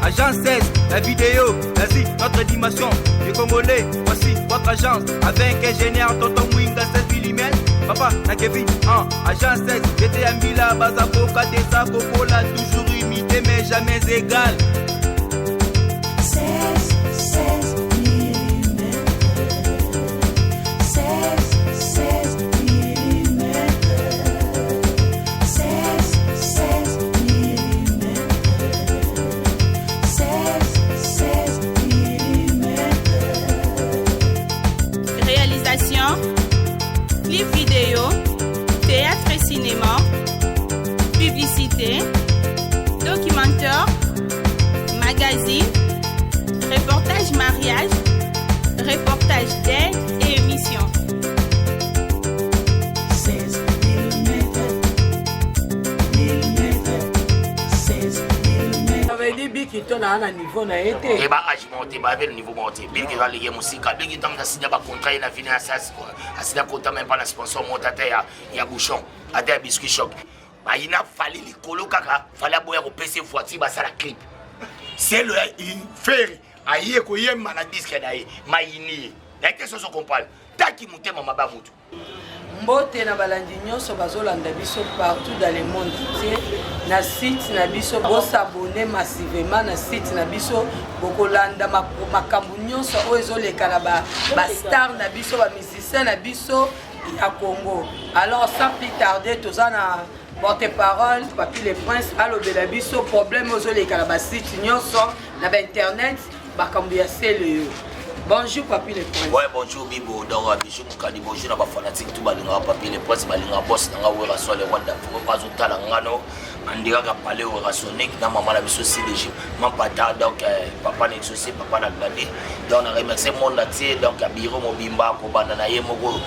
Agence 16, la vidéo, vas-y, notre animation. Les Congolais, voici votre agence. Avec ingénieur Tonton Mwinga 16 mm. Papa, na Kevin, Agence 16, j'étais à Mila, Bazako, Kadesa, Kokola, toujours imité mais jamais égal. 16 mm. 16 mm. 16 mm. 16 mm. Réalisation, clip vidéo, théâtre et cinéma, publicité, documentaire, magazine, reportage mariage, reportage d'aide et émission. 16 mm. 16 mm. Ça veut dire Biki ton à un niveau na été. Et bah âge monté, bah avec le niveau monté. Biki va lier musique, Biki tant que signé un contrat il a fini à ça quoi. A signé contrat même pas le sponsor montateur, il y a bouchon, a des biscuits choc. Bah il a fallu les colo kaka, fallait boire au PC voiture bah ça la clip. C'est le faire aïe ko yem mana disque d'aïe, maïni. La question se comprend. Taki monté mama ba mutu. Mbote na balandi nyonso bazolanda biso partout dans le monde entier. Na site na biso bo s'abonner massivement na site na biso bokolanda makambu nyonso oyo ezoleka na ba star na biso ba musicien na biso ya Congo. Alors sans plus tarder tozana porte-parole Papi le Prince alobela biso problème ozoleka na ba site nyonso na ba internet bakambu ya sele yo. Bonjour Papi le Prince. Ouais, bonjour Bibo, donc Bijou Mukadi, bonjour na ba fanatique tout balinga Papi le Prince balinga boss na wera so le wanda pour pas otala ngano andira ka parler au Sonic na maman la biso CDG man pata donc papa n'exaucé papa na gladi donc on remercie monde entier donc Biro Mobimba ko bana na yemoko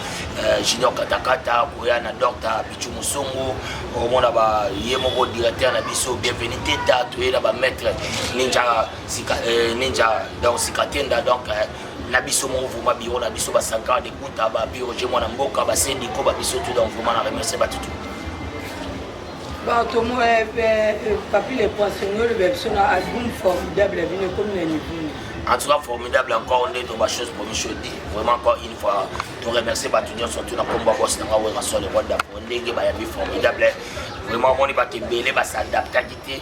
Junior Katakata ko ya na docteur Bichu Musongo au monde ba yemoko directeur na biso bienvenue teta to ela ba maître ninja donc sikatenda donc na biso mo vuma biro na biso ba 5 ans de kuta ba biro je mwana mboka ba sendi ko ba biso tout donc vraiment na remercier ba tout. Bon, tout le monde, Papi le Poisson, le version a album formidable, venu comme un niveau. En tout cas, formidable encore, on est dans ma chose pour me choisir. Vraiment, encore une fois, tout remercier Batunion, surtout dans le combat boss, dans le rassort de Rwanda, pour un dégué, il formidable. Vraiment, on est pas belé, s'adapter.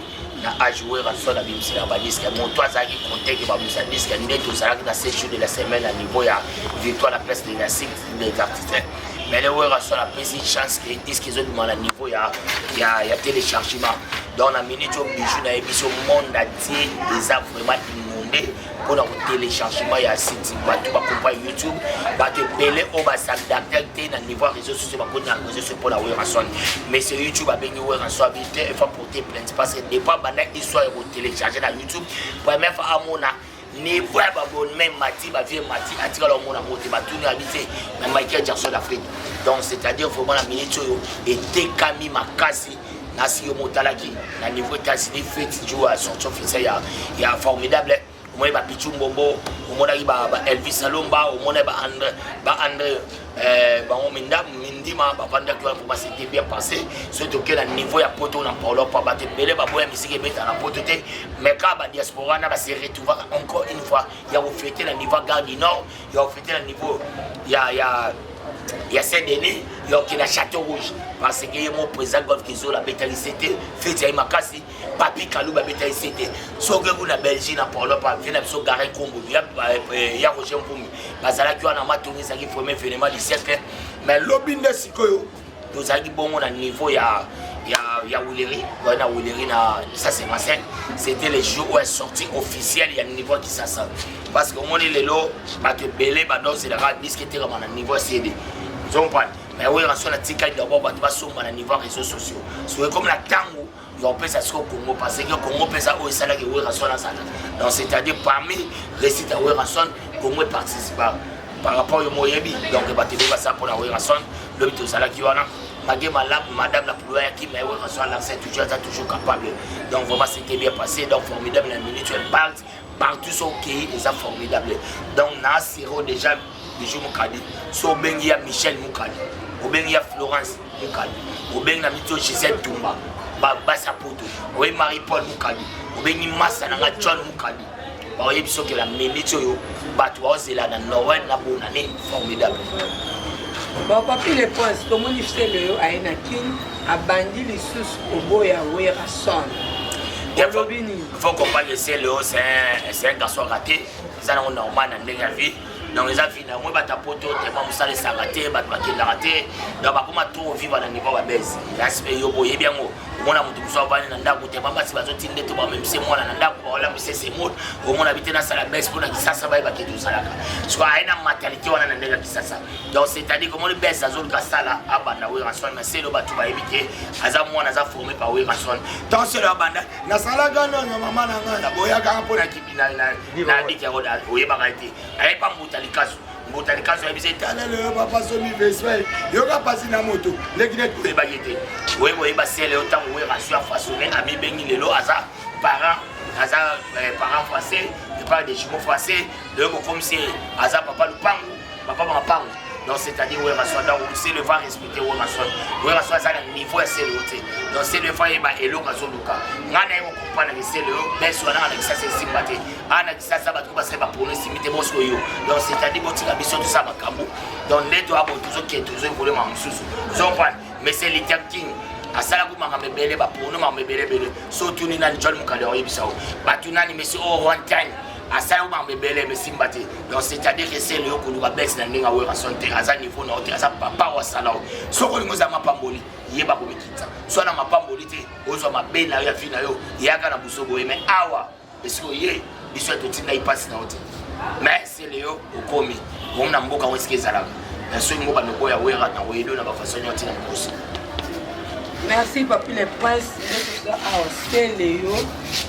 À jouer à son avis, c'est la balise. Mon toit, ça qui compte, qui va vous dire qu'il y a tout ça dans 7 jours de la semaine à niveau, il y a victoire à la place des artistes. Mais les joueurs sont la petite chance qu'ils disent qu'ils ont demandé à niveau, il y a téléchargement. Dans la minute où bijou na émission monde entier, les a vraiment inondés pour le téléchargement. Il y a site, tu vas comprendre YouTube, tu vas belé au bas s'adapter dans le niveau réseaux sociaux, tu vas réseaux sociaux pour la Werason. Mais c'est YouTube avec une Werason habituée, il faut porter plainte parce que des fois, il faut télécharger dans YouTube pour même faire un mona. Ni voix babon même mati ba vie mati atira le monde à monter ba tout habité mais Michael Jackson d'Afrique donc c'est-à-dire vraiment la minute et tekami makasi na si yo motalaki na niveau États-Unis fait jour à sortie officielle il y a formidable au moins ba Pichu Mbombo au moins ba Elvis Salomba au moins ba André ba Ominda Mindima ba vanda qui pour c'était bien passé surtout que le niveau ya poto on en parle pas ba te belé ba boya musique bet na poto te mais quand ba diaspora na ba se retrouver encore une fois il y a fêté le niveau Gare du Nord il y a fêté le niveau il y a Saint-Denis, il y a Château Rouge. Parce que mon président Golf Kizo, la bétail c'était, fait Makasi, Papi Kalou, la bétail c'était. Sogue vous la Belgique, n'a pas l'opéra, vient à se garer Congo, il y a Roger Mpoumi. Bazala qui a un matounis, ça qui faut même finalement du siècle. Mais l'obin de Sikoyo, nous avons bon à niveau, il y a Willery, ça c'est ma scène. C'était les jours où elle est sortie officielle, il y a un niveau qui s'assemble. Parce que mon est là, tu belé, c'est la rade discuter comme un niveau CD. Vous comprenez? Mais oui, on a tika d'abord, tu vas sur un niveau réseaux sociaux. C'est comme la tango, il y a un peu ça au Congo, parce que le Congo peut ça, ça là, oui, donc c'est-à-dire parmi les sites à Werason, Congo participe par rapport au Moyebi. Donc, tu vas ça pour la Werason, le but de ça là qui va là. Madame la plus qui m'a toujours capable. Donc vraiment c'était bien passé, donc formidable la minute elle parle, partout son pays déjà formidable. Donc na siro déjà Bijou Mukadi, so bengia Michel Mukadi, ou bengia Florence Mukadi, ou bengia Mito Gisèle Toumba. basa poto oye Marie-Paul Mukadi obengi massa na John Mukadi ba yebiso ke la minute yo bato ozela na Noël na bonane formidable. Bon papi le prince comment il fait le aina king abandi les sous au boya wera son. Il faut comprendre que c'est un garçon raté, ça on normal dans la vie. Donc les avis na moi bata poto tellement musale sangate bat bakenda raté donc ba kuma to vivre na niveau ba base l'aspect yo boye bien mo mona mutu so bani na ndako te mama si bazo tinde to ba même c'est moi na ndako wala mse c'est moi au mona habiter na sala base pour na kisasa ba ki to salaka so aina mentalité wana na ndeka kisasa donc c'est à dire comment le base azol ka sala abanda we rason mais c'est le batu ba éviter aza moi za formé par we rason donc c'est le abanda na sala gana na mama na ngana boya ka po na kibina na diki ko da we ba kaiti ai pa mutalikazo mutalikazo ebise tala le papa so mi veswe yo ka pasi na moto lekine to e bagete we boye ba sele autant we rassure façonner ami bengi lelo aza parent français il parle des jumeaux français donc comme si aza papa lupango papa mapango donc c'est-à-dire ouais rassure donc c'est le va respecter ouais rassure ça le niveau c'est le haut donc c'est le va et ba elo rassure luka ngana yo comprendre que c'est le mais soit na ça c'est sympathie ana ça ba tout passer ba pour le simité bosso yo donc c'est-à-dire botika biso tout ça makambo donc les doigts pour toujours qui toujours voler ma mususu donc mais c'est l'éternité asala ku manga mebele ba pour no ma mebele bele so tuni na John Mukadi oyebisa o ba tunani monsieur o one time asala ku manga mebele me simbate donc c'est-à-dire que c'est le ko luka best na ndinga we rasonte aza niveau na asa papa wa sala so ko lingoza mapamboli yeba ko mikita so na mapamboli te ozo mabena ya fina yo yaka na busogo mais awa esko ye biso to tinda ipasi na ote mais c'est le yo okomi bon na mboka weske zalaka so ngo ba no ya wera na wedo na ba façon yotina mkosi. Merci papi le prince de ça c'est Léo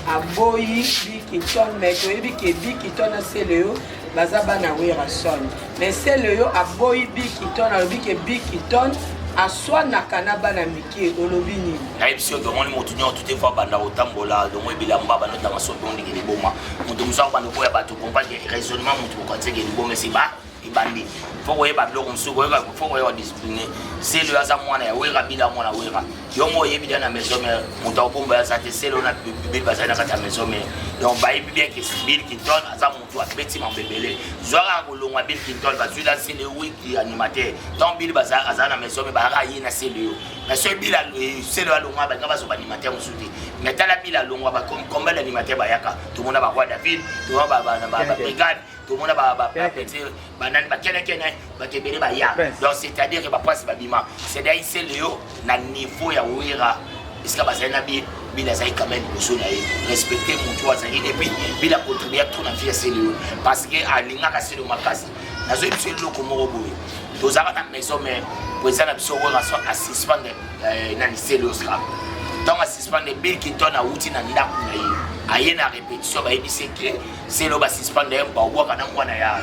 à Boyi Bikiton mais que Bikiton c'est Léo bazaba na wera son mais c'est Léo à Boyi Bikiton à Bikiton à soi na kanaba na miki olobini na ebisio to moni motu nyo tout fois banda otambola donc ebilamba bana ta masobo ndiki liboma motu musa bana ko ya bato comprendre raisonnement motu ko tseke liboma c'est ba ibandi faut que ba bloko msuko faut que discipliné c'est le hasard mwana ya wera bila mwana wera yo mo yebi na maison mais moto opomba ça te c'est le na bibi bazana kata maison mais donc ba yebi bien que Bill Clinton aza moto a petit mambebele zoara kolongwa Bill Clinton ba tuda c'est le wiki animateur donc Bill bazana azana maison mais ba ra yina c'est le mais ce Bill c'est le alongwa ba ngaba zo ba animateur musuti mais tala Bill alongwa ba combien d'animateur ba yaka tout le monde ba roi David tout le monde ba brigade tout le monde ba petit banane ba kene ba kebele ba ya donc c'est-à-dire que ba passe ba bima c'est d'ailleurs c'est Léo na niveau ya wera est-ce que ba ça na bila ça quand même besoin de respecter mon choix ça et puis bila contribuer à tout na vie c'est Léo parce que alinga ka c'est le makasi na zo biso le komoro boye to za na maison mais pour ça na biso wera so assistant na ni c'est Léo scrap donc assistant de Bill Clinton a outil na ndako na ye aye na répétition ba ebise que c'est le suspendre ba waka na mwana ya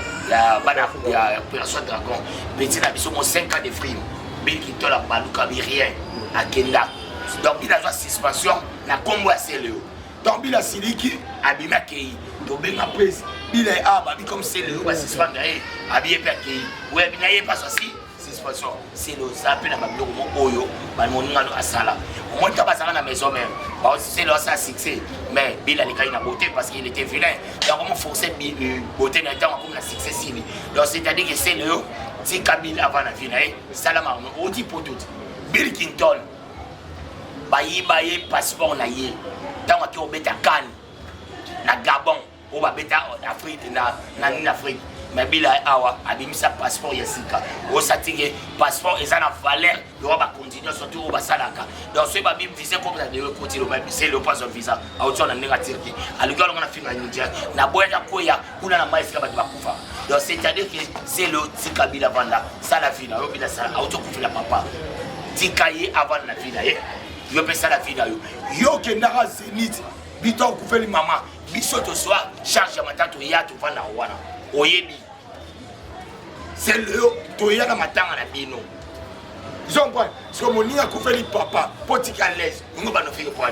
bana ya opération dragon petit na biso mo 5 ans de frime Bill Clinton la baluka bi rien akenda donc il a sa suspension na combo ya CLO donc il a siliki abima kei to benga prise il est ba bi comme CLO ba suspendre abi epeki ouais bina ye pas aussi suspension c'est le zappe na babiloko mo oyo ba moninga no asala on monte pas ça na maison même c'est là ça succès mais Bill a les na beauté parce qu'il était vilain donc comment forcer beauté na temps comme la succès sini donc c'est-à-dire que c'est le si Kabila avant la vie salama on dit pour tout Bill Clinton bayi passeport na ye tant que obeta kan na Gabon ou ba beta en Afrique na Afrique mais Bill awa abimisa passeport ya sika o satinge passeport ezana valeur yo ba continuer surtout ba salaka donc ce ba bim visa comme ça de continuer ba c'est le pas visa a autre na négatif alikuwa ngana finga Niger na boya koya kuna na maïs kaba ba kufa donc c'est-à-dire que c'est le Kabila vanda ça la vie na yo bila ça auto kufila papa tikaye avant la vie na yo pe ça la vie na yo kendara Zenith bito kufeli mama biso to soir charge ya matatu ya to vanda wana oyebi c'est le toya na matanga na bino Zombon, parce que mon nia koufeli papa, potique à l'aise, nous va nous faire quoi?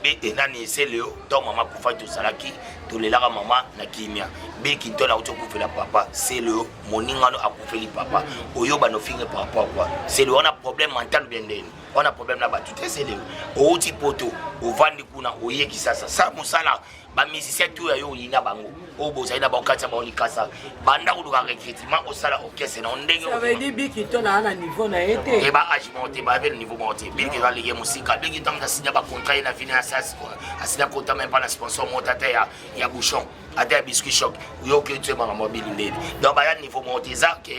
Bete nani c'est Léo, donc maman koufa tout salaki, tout les lara maman na kimia. Bé qui donne la auto koufela papa, c'est Léo, mon nia no a koufeli papa. Oyo ba no finir par rapport quoi? C'est Léo, on a problème mental bien d'elle. On a problème là-bas, tout est c'est Léo. Au petit poteau, au vandi kuna, au yé qui ça moussala. Ba musicien tout yo yina bango o boza ina bankatsa ba olikasa banda ko duka recrutement au sala orchestre na ndenge ça veut dire biki to na niveau na été et ba age monté ba avec niveau monté biki va ligue musique biki tant que signer ba contrat na finir ça a signer contrat même pas na sponsor montateur ya bouchon ata biscuit choc yo que tu ma mobile ndé donc ba ya niveau monté ça que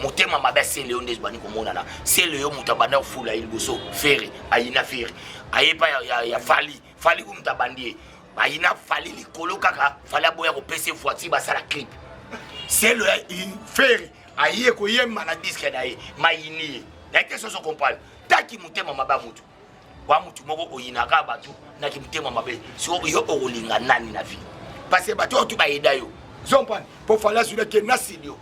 motema mabe c'est Léon des bani ko mona na c'est Léon mutabanda fula il boso ferry ayina ferry ayepa ya fali ko mutabandie il a fallu les colo kaka, fallait boire au PC voiture, bah ça la clip. C'est le faire, aïe, ko yé maladie ce qu'il a eu, maïni. La question se comprend. T'as qui monte ma bamutu. Wa mutu moko oyinaka batu, na qui monte ma babe. Sur yo olinga nani na vie. Parce que batu tu ba eda yo. Zompan, pour faire sur le que nasidio.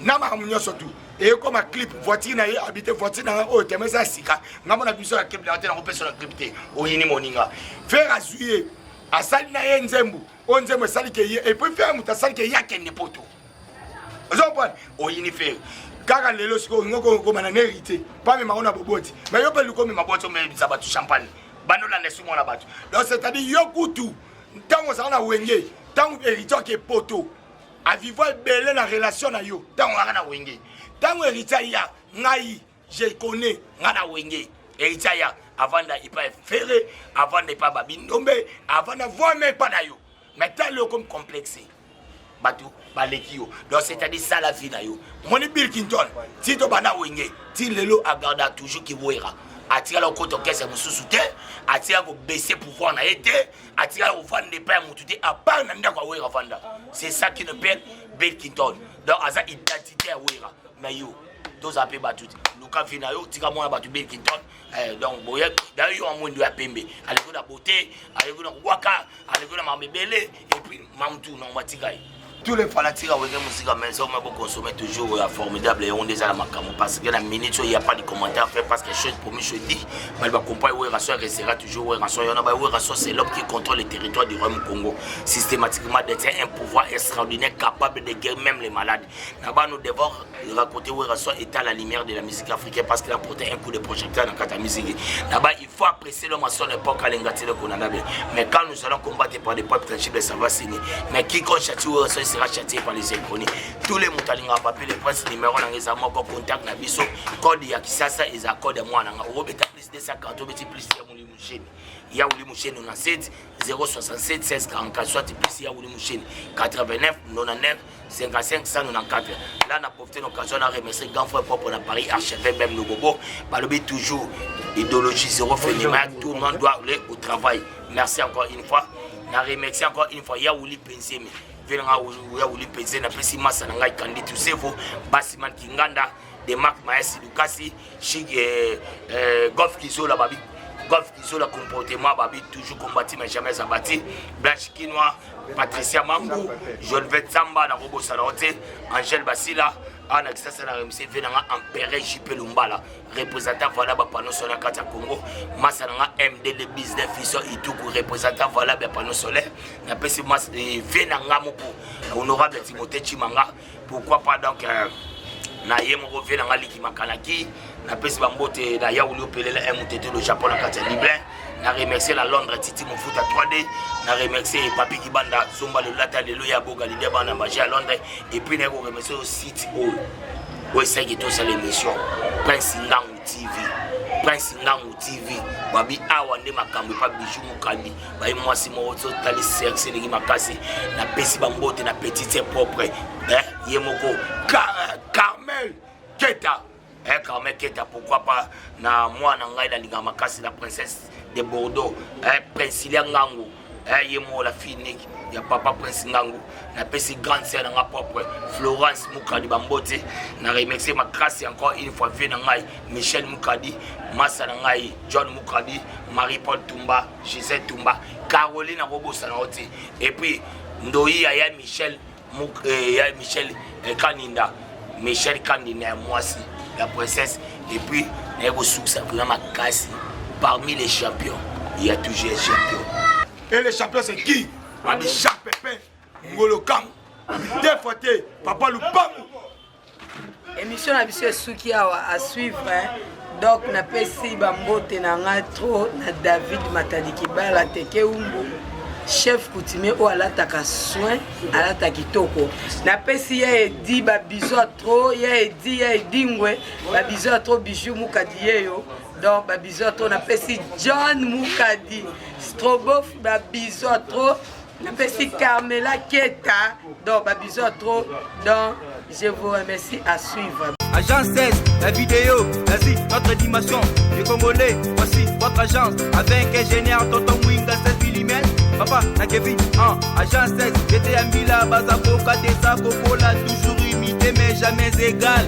Nama munyo surtout. Et comme un clip voiture na habité voiture na o te mesa sika. Ngamo na biso la clip la tena ko personne clip te. Oyini moninga. Faire azuyer. Asali na ye nzembu onzembu sali ke ye et puis faire muta sali ke yake ne poto zopon oyini faire kaka lelo siko ngoko ko mana hérité pas même on a boboti mais yo pe luko me maboto me zabatu champagne banola ne sumo na batu donc c'est à dire yo kutu tango ça na wenge tango hérité ke poto a vivre belé na relation na yo tango na wenge tango hérité ya ngai je connais ngana wenge hérité ya avant de pas ferré, avant de pas babindombe, avant de voir même pas d'ailleurs. Mais t'as le comme complexé. Batou, balekio. Donc c'est-à-dire ça la vie d'ailleurs. Mon Bill Clinton, si tu bana wenge, si le lot a gardé toujours qui voira. Attire le côté caisse mon sous-soutien, attire vous baisser pouvoir na été, attire vous vendre des pains moutouté à part nanda kwa wera vanda. C'est ça qui nous perd Bill Clinton. Donc à sa identité à wera. Mais yo, tous appelés batout. Luka Finayo, tika moi battu Bill Clinton. Donc, d'ailleurs, on a un pembe. Allez, vous la beauté, allez, vous la waka, allez, vous la mambébélé, et puis, mamtou, non, matigaï. Tous les fanatiques avec la musique à maison, on consommer toujours formidable et on est à la macamo. Parce que la minute, il n'y a pas de commentaires fait parce que les choses pour moi, je dis, mais le compagnie où il restera toujours où il restera, c'est l'homme qui contrôle le territoire du Royaume Congo. Systématiquement, d'être un pouvoir extraordinaire capable de guérir même les malades. Là-bas, nous devons raconter où il restera est à la lumière de la musique africaine parce qu'il a porté un coup de projecteur dans la musique. Là-bas, il faut apprécier l'homme à son époque à l'engati de Konanabe. Mais quand nous allons combattre par des peuples tangibles, ça va signer. Mais qui châtie où il sera châtié par les inconnus. Tous les moutalinga papier, les princes numéro dans les amours, contact na biso, code ya kisasa, ils accordent à moi. Au bêta plus de 50, au bêta plus de Yaouli Mouchen. Yaouli Mouchen, on a 7, 067, 16, 44, soit plus Yaouli Mouchen, 89, 99, 55, 194. Là, on a profité de l'occasion de remercier grand frère propre à Paris, archevêque même le bobo. Balobé toujours, idéologie zéro phénomène, tout le monde doit aller au travail. Merci encore une fois. On a remercié encore une fois Yaouli Pensemi. Venanga Yaouli Pensemi, na pesi massa na ngai kandi tu sevo, Basiman Kinganda, de Marc Maes Lukasi, Golf Kizola Babi. Golf Kizola comportement Babi, toujours combattu mais jamais abattu. Blanche Kinois, Patricia Mambou, Jolvet Samba, na Robo Salarote, Angèle Basila, Anna Kissasa na RMC, Venanga Empéré JP Lumbala, représentant valable panneau solaire Kata Congo, Massananga MD de business Fisso Ituku, représentant valable panneau solaire, na pesi mas Venanga Mopo, honorable Timothée Chimanga, pourquoi pas donc na yemo Venanga Liki Makanaki, na pesi bambote na Yaouli Pelele MTT le Japon na Kata Liblin. Na remercier la Londres Titi Mofuta 3D, na remercier Papi Kibanda Zumba le Lata de Loya Boga Lidé Bana Magie à Londres et puis na remercier au City Hall. Oui, c'est qui tout ça l'émission Prince Ngangu TV. Prince Ngangu TV. Babi awande makambo pa bijou mukambi. Ba moi si mo to tali sexe de makasi na pesi bambote na petite propre. Yemoko Carmel Keta. Carmel Keta, pourquoi pas na moi na ngai la linga makasi la princesse de Bordeaux, Prince Ngangu, yemo la fille Nick, ya papa Prince Ngangu, na pesi grande sœur na propre Florence Mukadi Bambote, na remercier ma grâce encore une fois venu ngai Michel Mukadi, Massa ngai John Mukadi, Marie-Paul Tumba, Gisèle Tumba, Caroline Robo Sanote, et puis Ndoyi ya Michel Michel Kaninda, Michel Kaninda moi aussi la princesse et puis Mais vous ça vraiment casse. Parmi les champions, il y a toujours un champion. Et les champions, c'est qui? Ami Jacques Pépin, Ngolo Kam, deux fois, Papa Lupamou. Émission na biso esuki awa à suivre donc napesi bambote na nga trop na David Matadiki bala teke umbu chef coutumier o alataka soin alata kitoko napesi ye edi ba biso trop ye edi ngwe ba biso trop bijou mukadi yeyo donc ba biso trop napesi John Mukadi Strobof ba biso trop napesi Carmela Keta donc ba biso trop donc je vous remercie à suivre. Agence 16, la vidéo, vas-y, notre dimension. Les Congolais, voici votre agence. Avec ingénieur Tonton Mwinga, 7 mm. Papa, na Kevin, agence 16. J'étais à Mila, Bazako, Kadesa, Kokola, toujours imité, mais jamais égal.